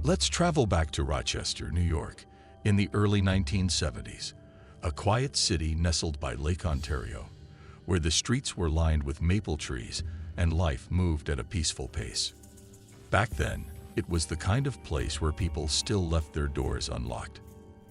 Let's travel back to Rochester, New York, in the early 1970s, a quiet city nestled by Lake Ontario, where the streets were lined with maple trees and life moved at a peaceful pace. Back then, it was the kind of place where people still left their doors unlocked.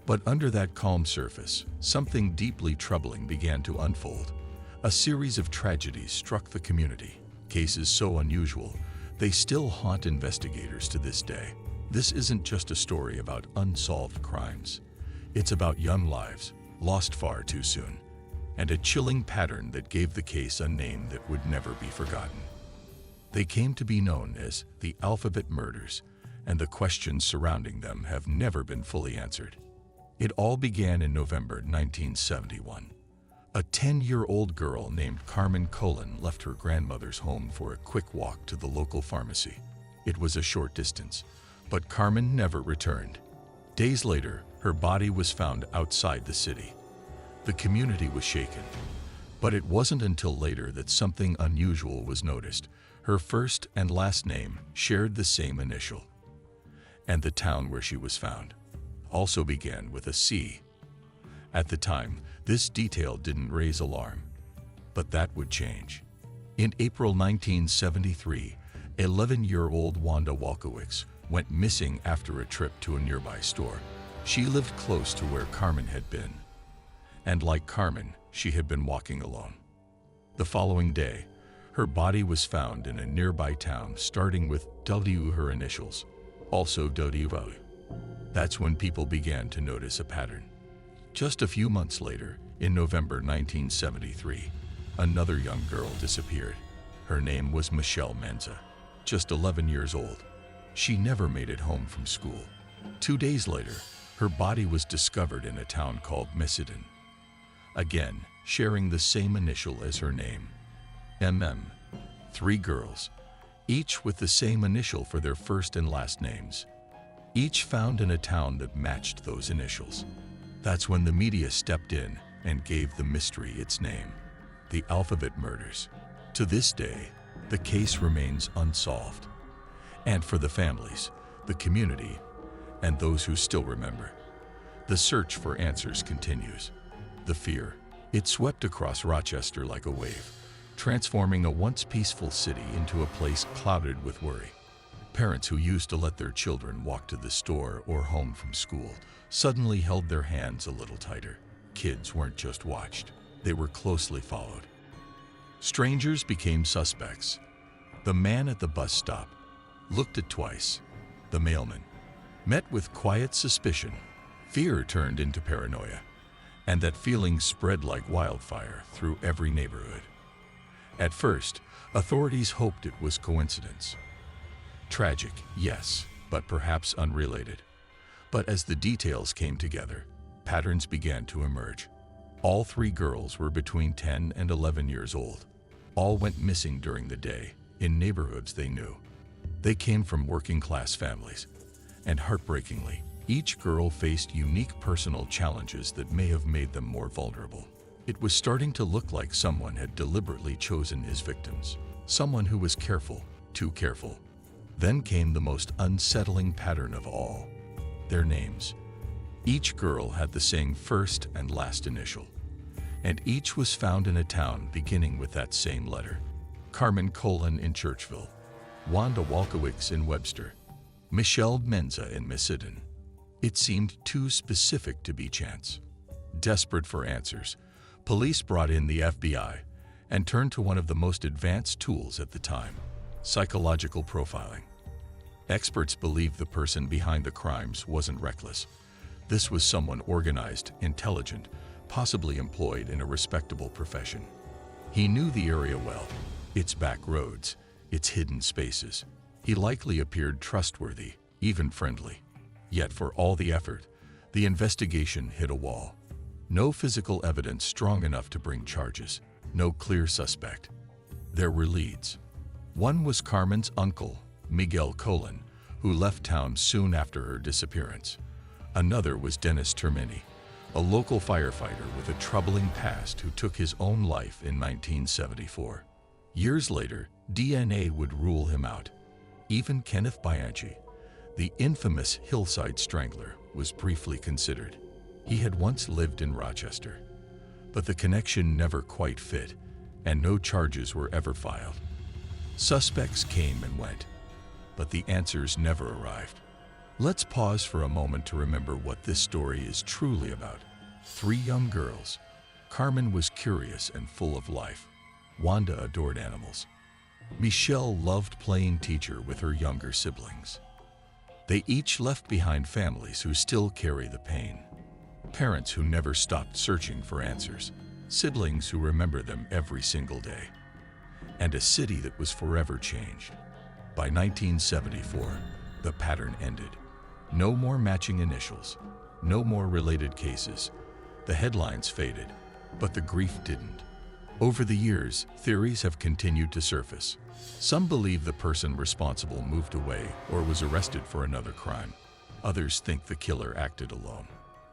But under that calm surface, something deeply troubling began to unfold. A series of tragedies struck the community, cases so unusual, they still haunt investigators to this day. This isn't just a story about unsolved crimes. It's about young lives, lost far too soon, and a chilling pattern that gave the case a name that would never be forgotten. They came to be known as the Alphabet Murders, and the questions surrounding them have never been fully answered. It all began in November 1971. A 10-year-old girl named Carmen Colon left her grandmother's home for a quick walk to the local pharmacy. It was a short distance, but Carmen never returned. Days later, her body was found outside the city. The community was shaken, but it wasn't until later that something unusual was noticed. Her first and last name shared the same initial, and the town where she was found also began with a C. At the time, this detail didn't raise alarm, but that would change. In April 1973, 11-year-old Wanda Walkowicz went missing after a trip to a nearby store. She lived close to where Carmen had been, and like Carmen, she had been walking alone. The following day, her body was found in a nearby town starting with W, her initials, also W. That's when people began to notice a pattern. Just a few months later, in November 1973, another young girl disappeared. Her name was Maenza, just 11 years old. She never made it home from school. 2 days later, her body was discovered in a town called Macedon, again sharing the same initial as her name, MM. 3 girls, each with the same initial for their first and last names, each found in a town that matched those initials. That's when the media stepped in and gave the mystery its name, the Alphabet Murders. To this day, the case remains unsolved. And for the families, the community, and those who still remember, the search for answers continues. The fear, it swept across Rochester like a wave, transforming a once peaceful city into a place clouded with worry. Parents who used to let their children walk to the store or home from school suddenly held their hands a little tighter. Kids weren't just watched, they were closely followed. Strangers became suspects. The man at the bus stop looked at twice. The mailman met with quiet suspicion. Fear turned into paranoia, and that feeling spread like wildfire through every neighborhood. At first, authorities hoped it was coincidence. Tragic, yes, but perhaps unrelated. But as the details came together, patterns began to emerge. All 3 girls were between 10 and 11 years old. All went missing during the day, in neighborhoods they knew. They came from working-class families, and heartbreakingly, each girl faced unique personal challenges that may have made them more vulnerable. It was starting to look like someone had deliberately chosen his victims, someone who was careful, too careful. Then came the most unsettling pattern of all, their names. Each girl had the same first and last initial, and each was found in a town beginning with that same letter. Carmen Colon in Churchville, Wanda Walkowicz in Webster, Maenza in Macedon. It seemed too specific to be chance. Desperate for answers, police brought in the FBI and turned to one of the most advanced tools at the time, psychological profiling. Experts believed the person behind the crimes wasn't reckless. This was someone organized, intelligent, possibly employed in a respectable profession. He knew the area well, its back roads, its hidden spaces. He likely appeared trustworthy, even friendly. Yet for all the effort, the investigation hit a wall. No physical evidence strong enough to bring charges, no clear suspect. There were leads. One was Carmen's uncle, Miguel Colon, who left town soon after her disappearance. Another was Dennis Termini, a local firefighter with a troubling past who took his own life in 1974. Years later, DNA would rule him out. Even Kenneth Bianchi, The infamous hillside strangler was briefly considered. He had once lived in Rochester, but the connection never quite fit, and no charges were ever filed. Suspects came and went, but the answers never arrived. Let's pause for a moment to remember what this story is truly about. 3 young girls. Carmen was curious and full of life. Wanda adored animals. Michelle loved playing teacher with her younger siblings. They each left behind families who still carry the pain. Parents who never stopped searching for answers. Siblings who remember them every single day. And a city that was forever changed. By 1974, the pattern ended. No more matching initials. No more related cases. The headlines faded, but the grief didn't. Over the years, theories have continued to surface. Some believe the person responsible moved away or was arrested for another crime. Others think the killer acted alone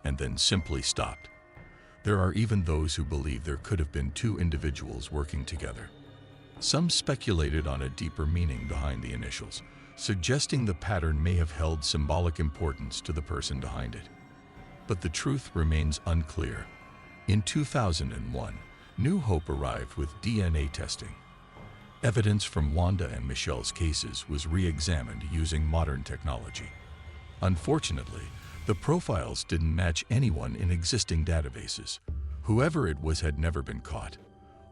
and then simply stopped. There are even those who believe there could have been 2 individuals working together. Some speculated on a deeper meaning behind the initials, suggesting the pattern may have held symbolic importance to the person behind it. But the truth remains unclear. In 2001, new hope arrived with DNA testing. Evidence from Wanda and Michelle's cases was re-examined using modern technology. Unfortunately, the profiles didn't match anyone in existing databases. Whoever it was had never been caught,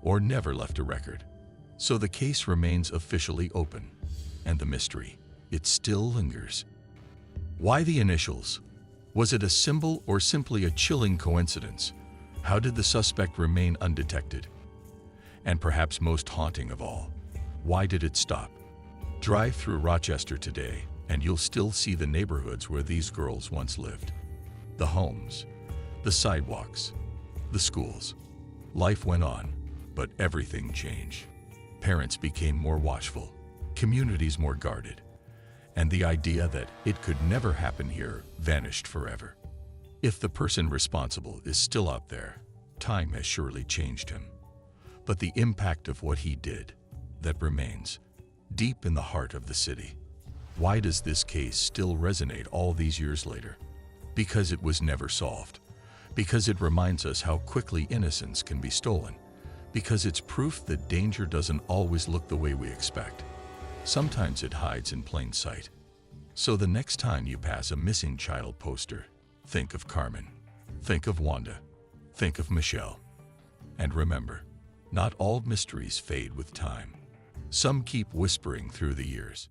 or never left a record. So the case remains officially open, and the mystery, it still lingers. Why the initials? Was it a symbol or simply a chilling coincidence? How did the suspect remain undetected? And perhaps most haunting of all, why did it stop? Drive through Rochester today, and you'll still see the neighborhoods where these girls once lived. The homes, the sidewalks, the schools. Life went on, but everything changed. Parents became more watchful, communities more guarded, and the idea that it could never happen here vanished forever. If the person responsible is still out there, time has surely changed him. But the impact of what he did, that remains, deep in the heart of the city. Why does this case still resonate all these years later? Because it was never solved. Because it reminds us how quickly innocence can be stolen. Because it's proof that danger doesn't always look the way we expect. Sometimes it hides in plain sight. So the next time you pass a missing child poster, think of Carmen, think of Wanda, think of Michelle. And remember, not all mysteries fade with time. Some keep whispering through the years.